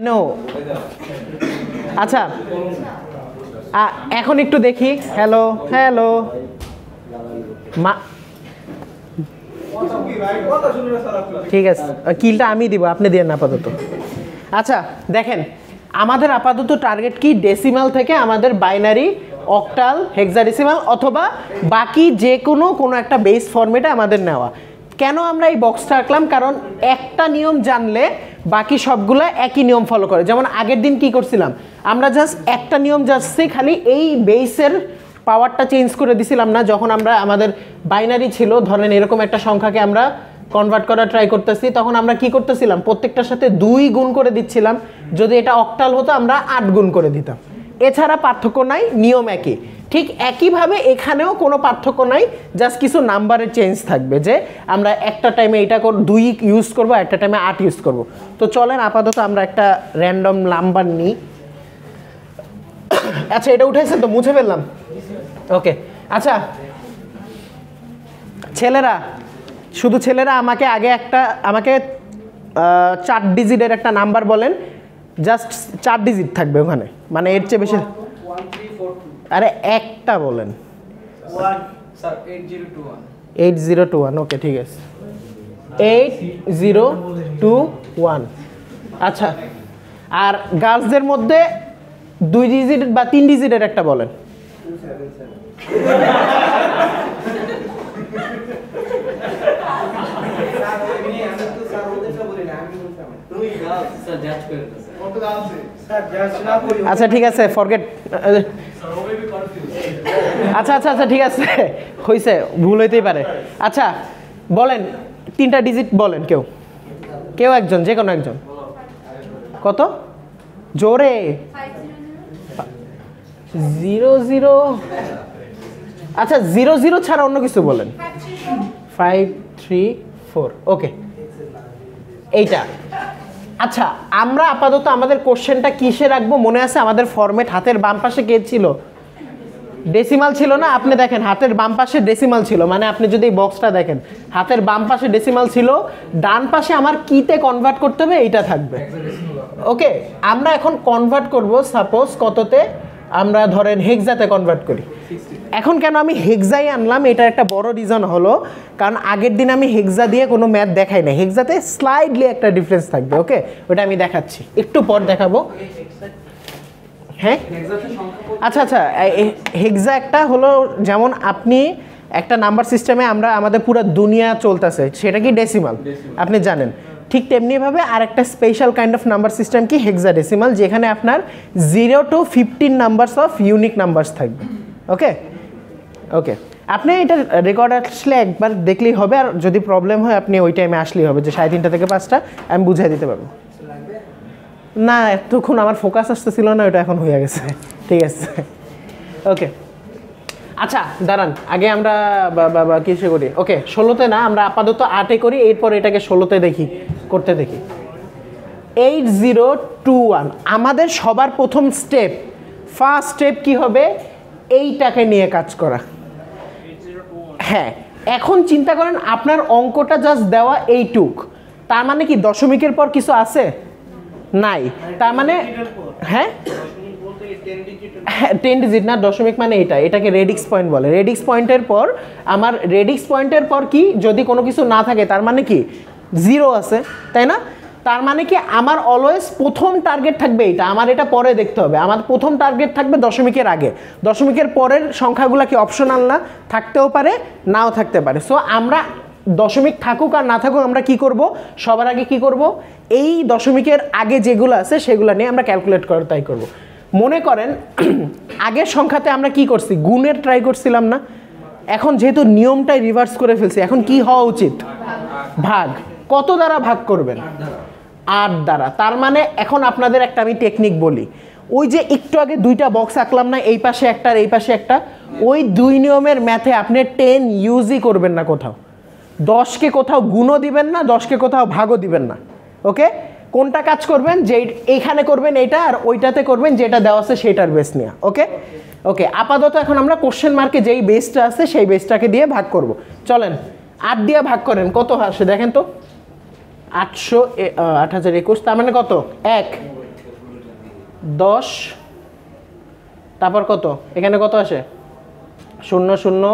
No আচ্ছা এখন একটু দেখি হ্যালো হ্যালো ঠিক আছে কিলটা আমি দিব আপনি দিয়ে না আপাতত আচ্ছা দেখেন আমাদের আপাতত টার্গেট কি ডেসিমাল থেকে আমাদের বাইনারি অক্টাল হেক্সাডেসিমাল অথবা বাকি যে কোনো একটা বেস ফরম্যাটে আমাদের নেওয়া কেন আমরা এই বক্সটা রাখলাম কারণ একটা নিয়ম জানলে বাকি সবগুলো একই নিয়ম ফলো করে যেমন আগের দিন কি করছিলাম আমরা জাস্ট একটা নিয়ম জানছি খালি এই বেসের পাওয়ারটা চেঞ্জ করে দিছিলাম না যখন আমরা আমাদের বাইনারি ছিল ধরেন এরকম একটা সংখ্যাকে আমরা কনভার্ট করা ট্রাই করতেছি তখন আমরা কি করতেছিলাম প্রত্যেকটার সাথে 2 গুণ করে দিচ্ছিলাম যদি এটা অক্টাল হতো আমরা 8 গুণ করে দিতাম এছাড়া পার্থক্য নাই নিয়ম একই ঠিক একইভাবে এখানেও কোনো পার্থক্য নাই জাস্ট কিছু নাম্বারের চেঞ্জ থাকবে যে আমরা একটা টাইমে এটা 2 ইউজ করবো একটা টাইমে 8 ইউজ করব তো চলেন আপাতত আমরা একটা র্যান্ডম নাম্বার নিই আচ্ছা এটা উঠেছে তো মুছে ফেললাম ওকে আচ্ছা ছেলেরা শুধু ছেলেরা আমাকে আগে আমাকে 4 ডিজিটের একটা নাম্বার বলেন জাস্ট 4 ডিজিট থাকবে ওখানে মানে এর চেয়ে বেশি আরে একটা বলেন 8021 ওকে ঠিক আছে 8021 আচ্ছা আর গার্লসদের মধ্যে 2 ডিজিট বা 3 ডিজিটের একটা বলেন আচ্ছা ঠিক আছে ফরগেট আচ্ছা আচ্ছা আচ্ছা ঠিক আছে হয়েছে ভুল হইতেই পারে আচ্ছা বলেন 3টা ডিজিট বলেন কেউ একজন যে কোনো একজন কত জোরে 00 আচ্ছা 00 ছাড়া অন্য কিছু বলেন 534 ওকে এইটা আচ্ছা আমরা আপাতত আমাদের কোশ্চেনটা কিসে রাখবো মনে আছে আমাদের ফরম্যাট হাতের বাম পাশে কে ছিল ডেসিমাল ছিল না আপনি দেখেন হাতের বাম পাশে ডেসিমাল ছিল মানে আপনি যদি এই বক্সটা দেখেন হাতের বাম পাশে ডেসিমাল ছিল ডান পাশে আমার কিতে কনভার্ট করতে হবে এইটা থাকবে ওকে আমরা এখন কনভার্ট করব সাপোজ কততে আমরা ধরেন হেক্সাতে কনভার্ট করি এখন কেন আমি হেক্সাই আনলাম এটার একটা বড় রিজন হলো কারণ আগের দিন আমি হেক্সা দিয়ে কোনো ম্যাথ দেখাই না হেক্সাতে স্লাইডলি একটা ডিফারেন্স থাকবে ওকে ওটা আমি দেখাচ্ছি একটু পর দেখাবো হ্যাঁ আচ্ছা আচ্ছা হেক্সা একটা হলো যেমন আপনি একটা নাম্বার সিস্টেমে আমরা আমাদের পুরো দুনিয়া চলতেছে সেটা কি ডেসিমাল আপনি জানেন ঠিক তেমনিভাবে আরেকটা special kind of number system কি হেক্সাডেসিমাল যেখানে আপনার 0 to 15 numbers of unique numbers থাকবে ওকে ওকে আপনি এটা রেকর্ড আসলে একবার দেখলেই হবে আর যদি প্রবলেম হয় আপনি ওই টাইমে আসলেই হবে যে 3:30 থেকে 5টা আমি বুঝিয়ে দিতে পারবো না এতক্ষণ আমার ফোকাস আসতেছিল না ওটা এখন হয়ে গেছে ঠিক আছে ওকে আচ্ছা দাঁড়ান আগে আমরা কিসে করি ওকে 16তে না আমরা আপাতত 8-এ করি এরপর এটাকে 16তে করতে দেখি 8021 আমাদের সবার প্রথম ফার্স্ট স্টেপ কি হবে এইটাকে নিয়ে কাজ করা হ্যাঁ এখন চিন্তা করেন আপনার অঙ্কটা জাস্ট দেওয়া এইটুক তার মানে কি দশমিকের পর কিছু আছে নাই তার মানে হ্যাঁ 10 ডিজিট না দশমিক মানে এটাকে রেডিক্স পয়েন্ট বলে রেডিক্স পয়েন্টের পর আমার রেডিক্স পয়েন্টের পর কি যদি কোনো কিছু না থাকে তার মানে কি 0 আছে তাই না তার মানে কি আমার অলওয়েজ প্রথম টার্গেট থাকবে এইটা আমার এটা পরে দেখতে হবে আমার প্রথম টার্গেট থাকবে দশমিকের আগে দশমিকের পরের সংখ্যাগুলো কি অপশনাল না থাকতেও পারে নাও থাকতে পারে সো আমরা দশমিক থাকুক আর না থাকুক আমরা কি করব সবার আগে কি করব এই দশমিকের আগে যেগুলো আছে সেগুলো নিয়ে আমরা ক্যালকুলেট করে তাই করব মনে করেন আগের সংখ্যাতে আমরা কি করছি গুণের ট্রাই করছিলাম না এখন যেহেতু নিয়মটাই রিভার্স করে ফেলছি এখন কি হওয়া উচিত ভাগ কত দ্বারা ভাগ করবেন 8 দ্বারা তার মানে এখন আপনাদের একটা আমি টেকনিক বলি ওই যে একটু আগে 2টা বক্স আঁকলাম না এই পাশে একটা আর এই পাশে একটা ওই 2 নিয়মের ম্যাথে আপনি 10 ইউজই করবেন না কোথাও 10কে কোথাও গুণও দিবেন না 10কে কোথাও ভাগও দিবেন না ওকে কোনটা কাজ করবেন যে এইখানে করবেন এইটা আর ওইটাতে করবেন যেটা দেওয়া আছে সেটার বেস নিয়ে ওকে ওকে আপাতত এখন আমরা কোশ্চেন মার্কে যেই বেসটা আছে সেই বেসটাকে দিয়ে ভাগ করব চলেন 8 দিয়ে ভাগ করেন কত আসে দেখেন তো 8021 তার মানে কত 1 10, তারপর কত, এখানে কত আসে 0 0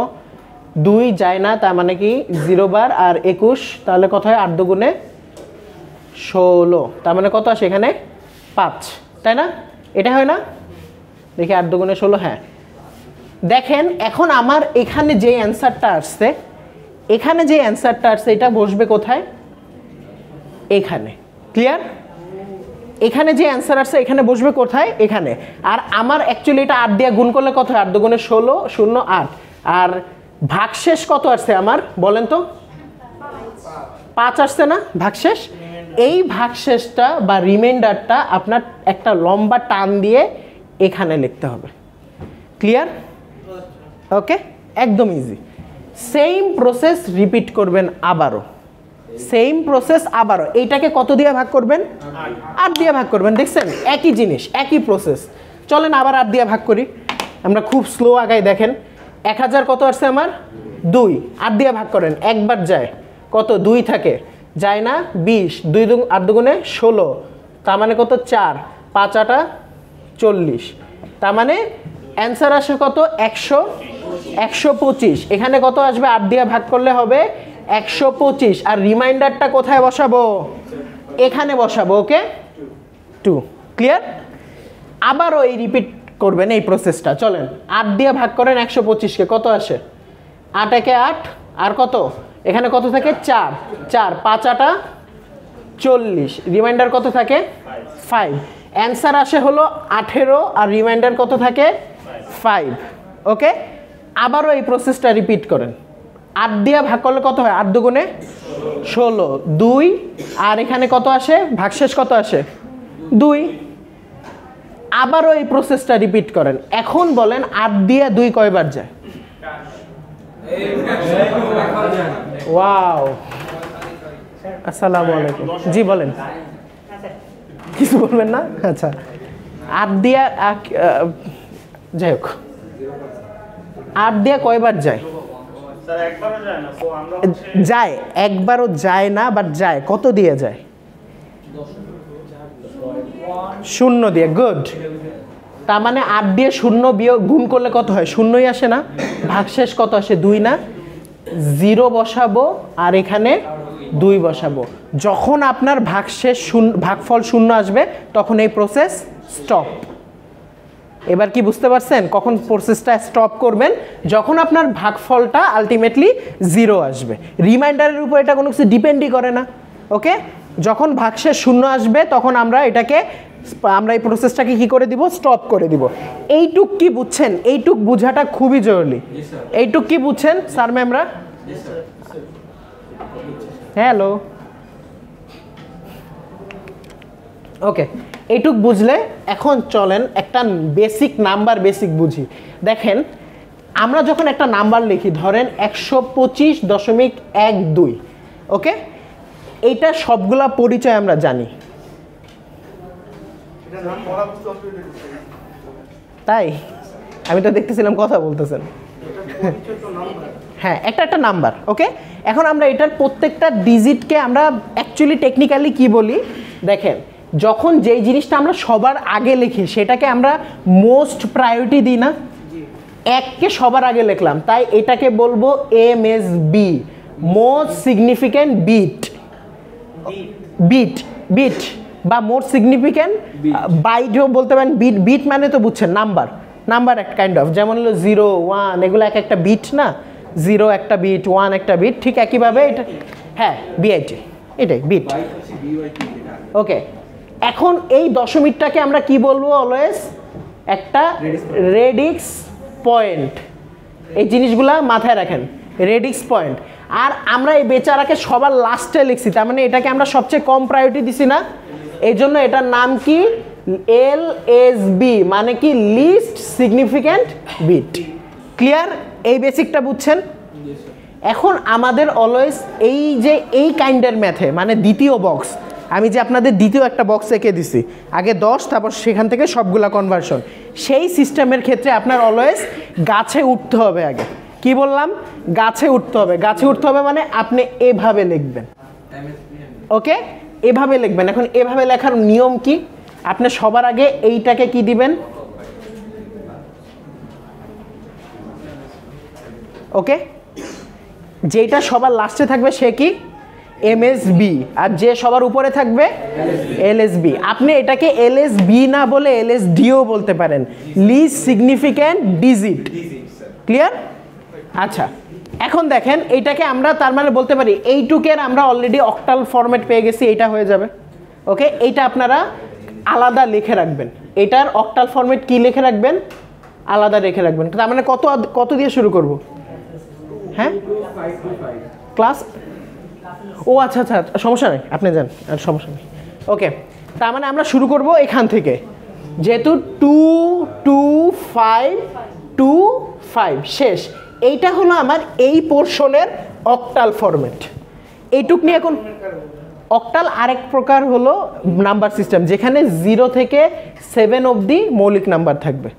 2 যায় না, তার মানে কি 0 বার, আর 21, তাহলে কত হয় 8 দুগুণে 16, তার মানে কত আসে এখানে 5, তাই না? এটা হয় না? দেখি 8 দুগুণে 16, হ্যাঁ। দেখেন এখন আমার এখানে যে অ্যান্সারটা আসছে, এখানে যে অ্যান্সারটা আসছে এটা বসবে কোথায়? এখানে। ক্লিয়ার? এখানে যে অ্যান্সার আসছে এখানে বসবে কোথায়? এখানে। আর আমার অ্যাকচুয়ালি এটা 8 দিয়ে গুণ করলে কত হয়? 8 দুগুণে 16, 0 8, আর ভাগশেষ কত আসছে আমার বলেন তো? 5 আসছে না ভাগশেষ? এই ভাগশেষটা বা রিমাইন্ডারটা আপনার একটা লম্বা টান দিয়ে এখানে লিখতে হবে। ক্লিয়ার? ওকে, একদম ইজি। সেম প্রসেস রিপিট করবেন আবারও, সেম প্রসেস আবারও। এইটাকে কত দিয়ে ভাগ করবেন? 8 দিয়ে ভাগ করবেন। দেখছেন একই জিনিস, একই প্রসেস। চলেন আবার 8 দিয়ে ভাগ করি, আমরা খুব স্লো আগাই। দেখেন 1000 কত আসছে আমার? 2, 8 দিয়ে ভাগ করেন, একবার যায় কত? 2 থাকে, যায় না 20, 8 দুগুণে 16, তার মানে কত? 4, 5 8 40, তার মানে অ্যান্সার আসে কত? 125। এখানে কত আসবে? 8 দিয়ে ভাগ করলে হবে 125, আর রিমাইন্ডারটা কোথায় বসাবো? এখানে বসাবো। ওকে, 2। ক্লিয়ার? আবারও এই রিপিট করবেন এই প্রসেসটা। চলেন 8 দিয়ে ভাগ করেন 125কে, কত আসে? 8 একে 8, আর কত এখানে কত থাকে? 4, 4 5 8 40, রিমাইন্ডার কত থাকে? 5। অ্যান্সার আসে হলো 18, আর রিমাইন্ডার কত থাকে? 5। ওকে, আবারও এই প্রসেসটা রিপিট করেন। 8 দিয়ে ভাগ করলে কত হয়? 8 দুগুণে 16, 2, আর এখানে কত আসে? ভাগশেষ কত আসে? 2। আবারও এই প্রসেসটা রিপিট করেন। এখন বলেন 8 দিয়ে 2 কয়বার যায়? ওয়াও, আসসালামু আলাইকুম। জি বলেন, কিছু বলবেন না? আচ্ছা, 8 দিয়ে যাই হোক, 8 দিয়ে কয়বার যায়? যায়, একবারও যায় না, বাট যায়। কত দিয়ে যায়? 0 দিয়ে। গুড। তার মানে 8 দিয়ে 0 বিয়োগ গুণ করলে কত হয়? 0ই আসে না? ভাগশেষ কত আসে? 2 না? 0 বসাবো আর এখানে 2 বসাবো। যখন আপনার ভাগশেষ ভাগফল 0 আসবে তখন এই প্রসেস স্টপ। এবার কি বুঝতে পারছেন কখন প্রসেসটা স্টপ করবেন? যখন আপনার ভাগফলটা আলটিমেটলি 0 আসবে। রিমাইন্ডারের উপর এটা কোনো কিছু ডিপেন্ডই করে না। ওকে, যখন ভাগশেষ 0 আসবে তখন আমরা এই প্রসেসটাকে কি করে দিব? স্টপ করে দিব। এইটুক কি বুঝছেন? এইটুক বোঝাটা খুবই জরুরি। এইটুক কি বুঝছেন স্যার ম্যামরা? হ্যালো, ওকে, এইটুক বুঝলে এখন চলেন একটা বেসিক বুঝি। দেখেন আমরা যখন একটা নাম্বার লিখি, ধরেন 125.12, ওকে, এইটা সবগুলা পরিচয় আমরা জানি, তাই আমি তো দেখতেছিলাম কথা বলতেছেন। হ্যাঁ, একটা নাম্বার। ওকে, এখন আমরা এটার প্রত্যেকটা ডিজিটকে আমরা অ্যাকচুয়ালি টেকনিক্যালি কি বলি? দেখেন, যখন যেই জিনিসটা আমরা সবার আগে লিখি সেটাকে আমরা মোস্ট প্রায়োরিটি দিই না? 1কে সবার আগে লিখলাম, তাই এটাকে বলবো MSB, মোস্ট সিগনিফিক্যান্ট বিট বা মোস্ট সিগনিফিক্যান্ট বাইটও বলতে পারেন। বিট মানে তো বুঝছেন নাম্বার এক কাইন্ড অফ, যেমন হলো 0 1, এগুলো একটা বিট না? 0 একটা বিট, 1 একটা বিট, ঠিক একইভাবে এটা, হ্যাঁ BIT, এটাই বিট। ওকে, এখন এই দশমিকটাকে আমরা কি বলবো? অলওয়েজ একটা রেডিক্স পয়েন্ট। এই জিনিসগুলা মাথায় রাখেন, রেডিক্স পয়েন্ট। আর আমরা এই বেচারাকে সবার লাস্টে লিখছি, তার মানে এটাকে আমরা সবচেয়ে কম প্রায়োরিটি দিছি না? এই জন্য এটার নাম কি? LSB, মানে কি? Least significant bit. ক্লিয়ার? এই বেসিকটা বুঝছেন? এখন আমাদের অলওয়েজ এই কাইন্ডের ম্যাথে, মানে দ্বিতীয় বক্স, আমি যে আপনাদের দ্বিতীয় একটা বক্স এঁকে দিছি, আগে 10, তারপর সেখান থেকে সবগুলা কনভার্সন, সেই সিস্টেমের ক্ষেত্রে আপনার অলওয়েজ গাছে উঠতে হবে। আগে কি বললাম? গাছে উঠতে হবে। গাছে উঠতে হবে মানে আপনি এভাবে লিখবেন। ওকে, এভাবে লিখবেন। এখন এভাবে লেখার নিয়ম কি? আপনি সবার আগে এইটাকে কি দিবেন, ওকে, যেটা সবার লাস্টে থাকবে সে কি এমএসবি, আর যে সবার উপরে থাকবে এলএসবি। আপনি এটাকে এলএসবি না বলে এলএসডিও বলতে পারেন, লিস্ট সিগনিফিক্যান্ট ডিজিট। ক্লিয়ার? আচ্ছা, এখন দেখেন এইটাকে আমরা তার মানে বলতে পারি এইটুকের আমরা অলরেডি অক্টাল ফরম্যাট পেয়ে গেছি, এইটা হয়ে যাবে। ওকে, এইটা আপনারা আলাদা লিখে রাখবেন, এটার অক্টাল ফরম্যাট কি লিখে রাখবেন, আলাদা রেখে রাখবেন। তার মানে কত কত দিয়ে শুরু করব? হ্যাঁ ক্লাস, ও আচ্ছা আচ্ছা, সমস্যা নেই, আপনি যান, আর সমস্যা নেই। ওকে, তার মানে আমরা শুরু করব এখান থেকে, যেহেতু 2 2 5 2 5 শেষ। এইটা হলো আমার এই পোর্শনের অক্টাল ফরম্যাট। এইটুক নিয়ে এখন অক্টাল আরেক প্রকার হলো নাম্বার সিস্টেম, যেখানে 0 থেকে 7 অবধি মৌলিক নাম্বার থাকবে।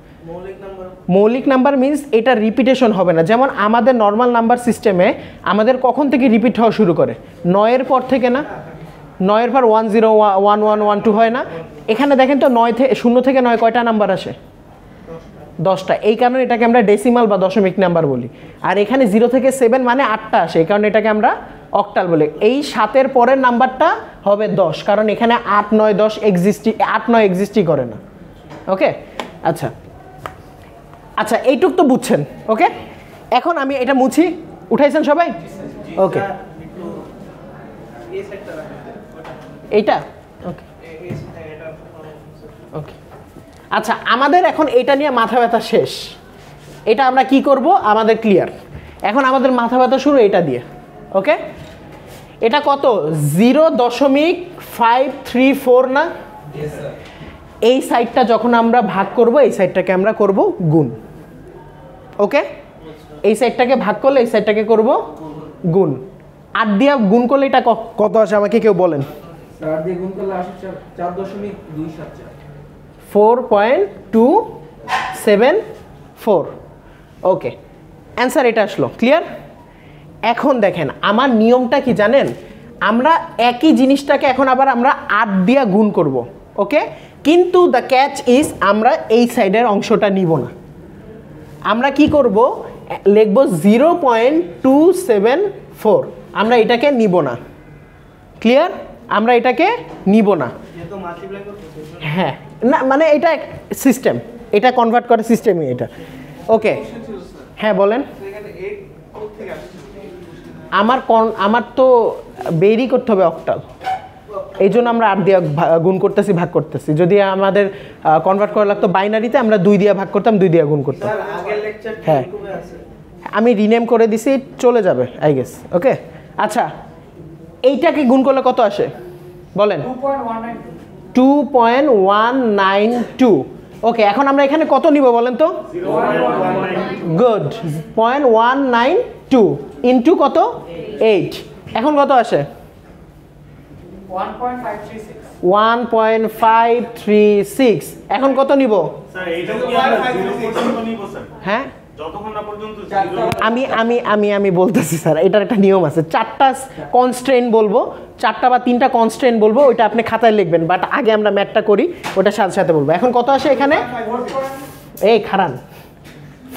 মৌলিক নাম্বার মিন্স এটা রিপিটেশন হবে না। যেমন আমাদের নর্মাল নাম্বার সিস্টেমে আমাদের কখন থেকে রিপিট হওয়া শুরু করে? 9-এর পর থেকে না? 9-এর পর 1 0 1 1 1 2 হয় না? এখানে দেখেন তো 0 থেকে 9 কয়টা নাম্বার আসে? 10টা। এই কারণে এটাকে আমরা ডেসিমাল বা দশমিক নাম্বার বলি। আর এখানে 0 থেকে 7 মানে 8টা আসে, এই কারণে এটাকে আমরা অক্টাল বলি। এই 7-এর পরের নাম্বারটা হবে 10, কারণ এখানে 8 9 10 8 9 এক্সিস্টই করে না। ওকে, আচ্ছা আচ্ছা, এইটুক তো বুঝছেন। ওকে, এখন আমি এটা মুছি, উঠাইছেন সবাই? ওকে, এইটা ওকে ওকে। আচ্ছা, আমাদের এখন এটা নিয়ে মাথা ব্যথা শেষ। এটা আমরা কি করব, আমাদের ক্লিয়ার। এখন আমাদের মাথা ব্যথা শুরু এটা দিয়ে। ওকে, এটা কত? 0.534 না? এই সাইডটা যখন আমরা ভাগ করব, এই সাইডটাকে আমরা করব গুণ। ওকে, এই সাইডটাকে ভাগ করলে এই সাইডটাকে করব গুণ। 8 দিয়ে গুণ করলে এটা কত আসে আমাকে কেউ বলেন? 4 দিয়ে গুণ করলে আসে 4.274। 4.274। ওকে, অ্যান্সার এটা আসলো। ক্লিয়ার? এখন দেখেন আমার নিয়মটা কি জানেন? আমরা একই জিনিসটাকে এখন আবার আমরা 8 দিয়ে গুণ করব। ওকে, কিন্তু দ্য ক্যাচ ইজ আমরা এই সাইডের অংশটা নিব না। আমরা কি করব, লিখব 0.274। আমরা এটাকে নিব না। ক্লিয়ার? আমরা এটাকে নিব না। হ্যাঁ, না মানে এটা সিস্টেম, এটা কনভার্ট করে সিস্টেমই এটা। ওকে, হ্যাঁ বলেন। আমার তো বেরই করতে হবে অক্টাল, এই জন্য আমরা 8 দিয়ে গুণ করতেছি, ভাগ করতেছি। যদি আমাদের কনভার্ট করা লাগতো বাইনারিতে, আমরা 2 দিয়ে ভাগ করতাম, 2 দিয়ে গুণ করতাম। হ্যাঁ, আমি রিনেম করে দিছি, চলে যাবে আই গেস। ওকে, আচ্ছা, এইটাকে গুণ করলে কত আসে বলেন? 2.192। ওকে, এখন আমরা এখানে কত নিব বলেন তো? গুড, 0.192 ইন্টু কত? 8। এখন কত আসে? 1.536। এখন কত নিব? হ্যাঁ, আমি বলতেছি স্যার, এটার একটা নিয়ম আছে। 4টা কনস্ট্রেন্ট বলবো, 4টা বা 3টা কনস্ট্রেন্ট বলবো, ওইটা আপনি খাতায় লিখবেন, বাট আগে আমরা ম্যাথটা করি, ওটা সাথে সাথে বলবো। এখন কত আসে এখানে? এই খারান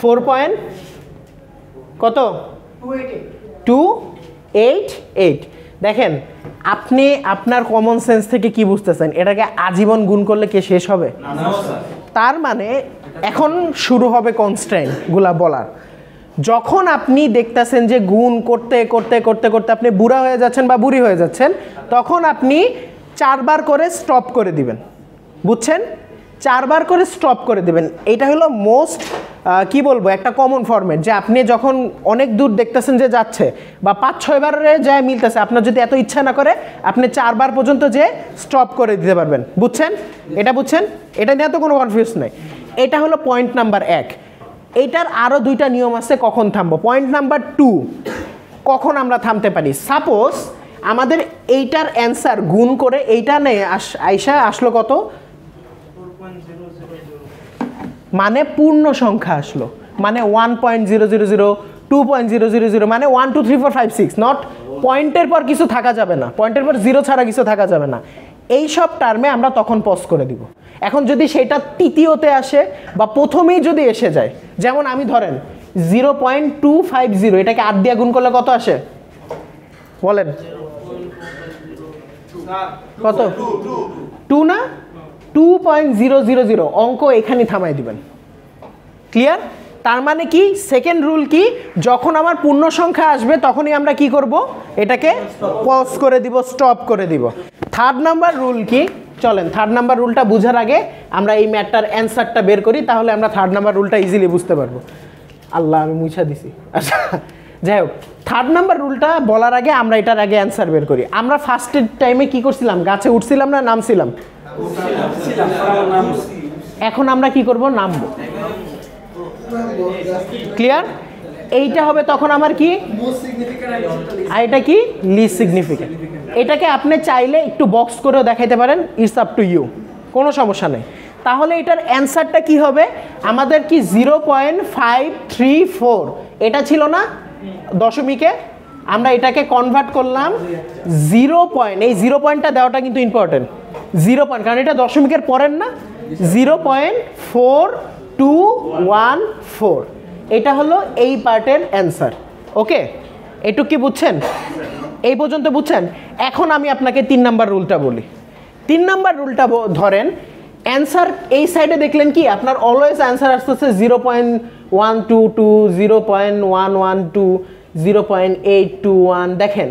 4 পয়েন্ট কত? 288। দেখেন, আপনি আপনার কমন সেন্স থেকে কি বুঝতেছেন? এটাকে আজীবন গুণ করলে কি শেষ হবে? তার মানে এখন শুরু হবে কনস্ট্রেন্ট গুলা বলার। যখন আপনি দেখতেছেন যে গুণ করতে করতে করতে করতে আপনি বুড়া হয়ে যাচ্ছেন বা বুড়ি হয়ে যাচ্ছেন, তখন আপনি 4 বার করে স্টপ করে দিবেন। বুঝছেন? 4 বার করে স্টপ করে দিবেন। এটা হলো মোস্ট কি বলবো, একটা কমন ফরম্যাট, যে আপনি যখন অনেক দূর দেখতেছেন যে যাচ্ছে বা 5-6 বারে যায় মিলতেছে, আপনার যদি এত ইচ্ছা না করে আপনি 4 বার পর্যন্ত যে স্টপ করে দিতে পারবেন। বুঝছেন? এটা বুঝছেন? এটা নিয়ে তো কোনো কনফিউজ নেই। এটা হলো পয়েন্ট নাম্বার 1। এইটার আরও 2টা নিয়ম আছে কখন থামবো। পয়েন্ট নাম্বার 2, কখন আমরা থামতে পারি। সাপোজ আমাদের এইটার অ্যান্সার গুণ করে এইটা নেই আইসা আসলো কত, মানে পূর্ণ সংখ্যা আসলো, মানে 1.000, 2.000, মানে 1 2 3 4 5 6। নট পয়েন্টের পর কিছু থাকা যাবে না, পয়েন্টের পর 0 ছাড়া কিছু থাকা যাবে না। এই সব টার্মে আমরা তখন পজ করে দিব। এখন যদি সেটা তৃতীয়তে আসে বা প্রথমেই যদি এসে যায়, যেমন আমি ধরেন 0.250, এটাকে 8 দিয়ে গুণ করলে কত আসে বলেন? কত? 2 না, 2.000। অঙ্ক এখানে থামাই দিবেন। ক্লিয়ার? তার মানে কি, সেকেন্ড রুল কি, যখন আমার পূর্ণ সংখ্যা আসবে তখনই আমরা কি করব, এটাকে পজ করে দিব, স্টপ করে দিব। থার্ড নাম্বার রুল কি, চলেন থার্ড নাম্বার রুলটা বোঝার আগে আমরা এই ম্যাটটার অ্যান্সারটা বের করি, তাহলে আমরা থার্ড নাম্বার রুলটা ইজিলি বুঝতে পারবো। আল্লাহ, আমি মুছা দিছি। আচ্ছা যাই হোক, থার্ড নাম্বার রুলটা বলার আগে আমরা এটার আগে অ্যান্সার বের করি। আমরা ফার্স্টের টাইমে কি করছিলাম, গাছে উঠছিলাম না নামছিলাম? এখন আমরা কি করব, নামবো। ক্লিয়ার? এইটা হবে তখন আমার কি, আর এটা কি, লিস্ট সিগনিফিক্যান্ট। এটাকে আপনি চাইলে একটু বক্স করেও দেখাইতে পারেন, ইটস আপ টু ইউ, কোনো সমস্যা নেই। তাহলে এটার অ্যান্সারটা কি হবে, আমাদের কি 0.534 এটা ছিল না দশমিকে, আমরা এটাকে কনভার্ট করলাম 0 পয়েন্ট। এই 0 পয়েন্টটা দেওয়াটা কিন্তু ইম্পর্টেন্ট, 0 পয়েন্ট, কারণ এটা দশমিকের পরের না। 0.4214, এটা হলো এই পার্টের অ্যান্সার। ওকে, এটুকু কি বুঝছেন? এই পর্যন্ত বুঝছেন? এখন আমি আপনাকে 3 নাম্বার রুলটা বলি। 3 নাম্বার রুলটা ধরেন, অ্যান্সার এই সাইডে দেখলেন কি, আপনার অলওয়েজ অ্যান্সার আসতেছে 0.122, 0.112, 0.821। দেখেন,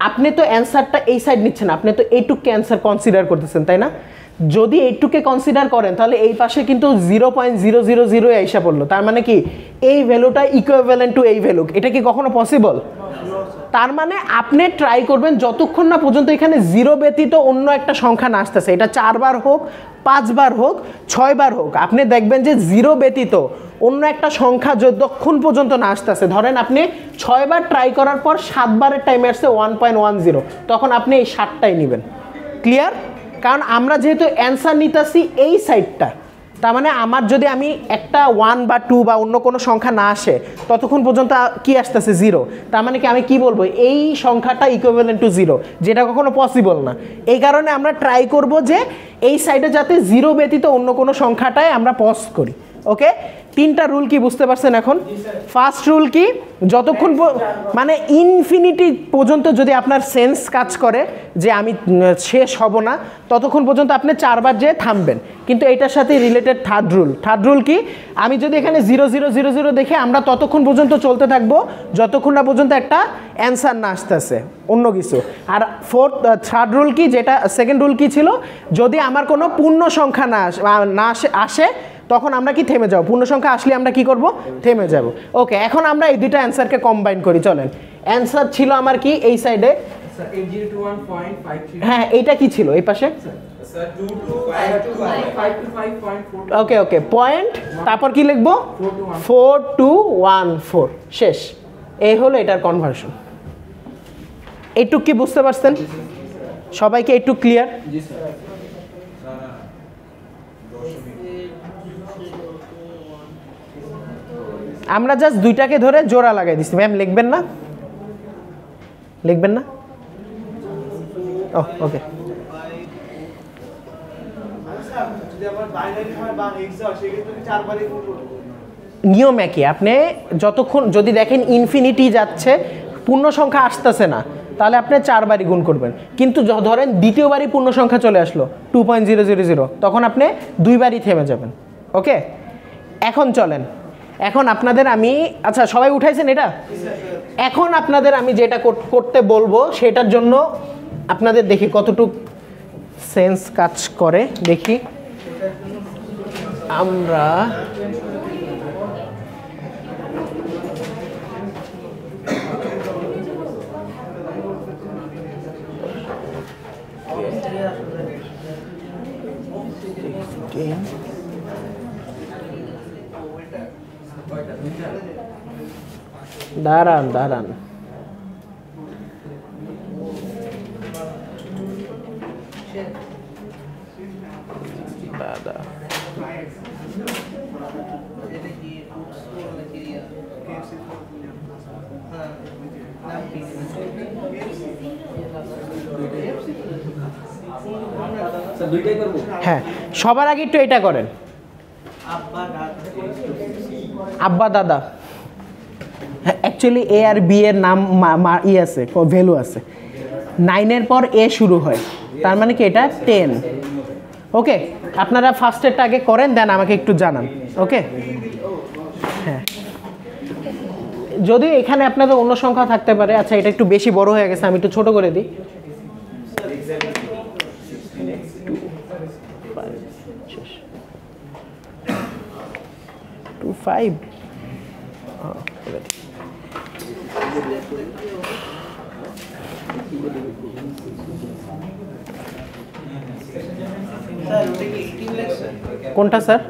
আপনি তো অ্যান্সারটা এই সাইড নিচ্ছেন, আপনি তো এইটুককে অ্যান্সার কনসিডার করতেছেন, তাই না? যদি এইটুকে কনসিডার করেন তাহলে এই পাশে কিন্তু 0.000 আইসা পড়লো। তার মানে কি, এই ভ্যালুটা ইকুইভ্যালেন্ট টু এই ভ্যালু। এটা কি কখনো পসিবল? তার মানে আপনি ট্রাই করবেন যতক্ষণ না পর্যন্ত এখানে 0 ব্যতীত অন্য একটা সংখ্যা না আসতেছে, এটা 4 বার হোক, 5 বার হোক, 6 বার হোক, আপনি দেখবেন যে 0 ব্যতীত অন্য একটা সংখ্যা যতক্ষণ পর্যন্ত না আসতেছে। ধরেন আপনি 6 বার ট্রাই করার পর 7 বারের টাইমে আসছে 1.10, তখন আপনি এই 7টাই নেবেন। ক্লিয়ার? কারণ আমরা যেহেতু অ্যান্সার নিতেছি এই সাইডটা, তার মানে আমার যদি আমি একটা 1 বা 2 বা অন্য কোনো সংখ্যা না আসে ততক্ষণ পর্যন্ত কি আসতেছে 0, তার মানে কি আমি কি বলবো, এই সংখ্যাটা ইকুইভ্যালেন্ট টু 0, যেটা কখনো পসিবল না। এই কারণে আমরা ট্রাই করব যে এই সাইডে যাতে 0 ব্যতীত অন্য কোনো সংখ্যাটাই আমরা পজ করি। ওকে, 3টা রুল কি বুঝতে পারছেন এখন? ফার্স্ট রুল কি, যতক্ষণ মানে ইনফিনিটি পর্যন্ত যদি আপনার সেন্স কাজ করে যে আমি শেষ হব না, ততক্ষণ পর্যন্ত আপনি 4 বার যেয়ে থামবেন। কিন্তু এইটার সাথে রিলেটেড থার্ড রুল কি, আমি যদি এখানে 0000 দেখে আমরা ততক্ষণ পর্যন্ত চলতে থাকবো যতক্ষণ না পর্যন্ত একটা অ্যান্সার না আসতেছে অন্য কিছু। আর থার্ড রুল কি, যেটা সেকেন্ড রুল কি ছিল, যদি আমার কোনো পূর্ণ সংখ্যা না আসে তখন আমরা কি থেমে যাব, পূর্ণ সংখ্যা আসলে আমরা কি করব, থেমে যাব। ওকে, এখন আমরা এই দুইটা অ্যান্সারকে কম্বাইন করি। চলেন, অ্যান্সার ছিল আমার কি এই সাইডে, হ্যাঁ এইটা কি ছিল এই পাশে, ওকে ওকে, পয়েন্ট, তারপর কি লিখবো, 4214, শেষ। এই হলো এটার কনভার্সন। এইটুক কি বুঝতে পারছেন সবাইকে? এইটুক ক্লিয়ার? আমরা জাস্ট দুইটাকে ধরে জোড়া লাগাই দিচ্ছি। ম্যাম লিখবেন না, লিখবেন না? ওকে, নিয়ম একই। আপনি যতক্ষণ যদি দেখেন ইনফিনিটি যাচ্ছে, পূর্ণ সংখ্যা আসতেছে না, তাহলে আপনি 4 বারই গুণ করবেন। কিন্তু ধরেন দ্বিতীয়বারই পূর্ণ সংখ্যা চলে আসলো 2.000, তখন আপনি 2 বারই থেমে যাবেন। ওকে, এখন চলেন, এখন আপনাদের আমি, আচ্ছা সবাই উঠাইছেন এটা? এখন আপনাদের আমি যেটা করতে বলবো সেটার জন্য আপনাদের দেখি কতটুক সেন্স কাজ করে। দেখি আমরা দাঁড়ান দাঁড়ান, দাদা স্যার দুইটাই করবো। হ্যাঁ, সবার আগে একটু এটা করেন, আব্বা দাদা। হ্যাঁ, অ্যাকচুয়ালি এ আর বি এর নাম ই আছে, ভ্যালু আছে। 9-এর পর এ শুরু হয়, তার মানে কি এটা 10। ওকে, আপনারা ফার্স্টেরটা আগে করেন, দেন আমাকে একটু জানান। ওকে, হ্যাঁ, যদিও এখানে আপনাদের অন্য সংখ্যা থাকতে পারে। আচ্ছা, এটা একটু বেশি বড় হয়ে গেছে, আমি একটু ছোট করে দিই। 5 কোনটা স্যার?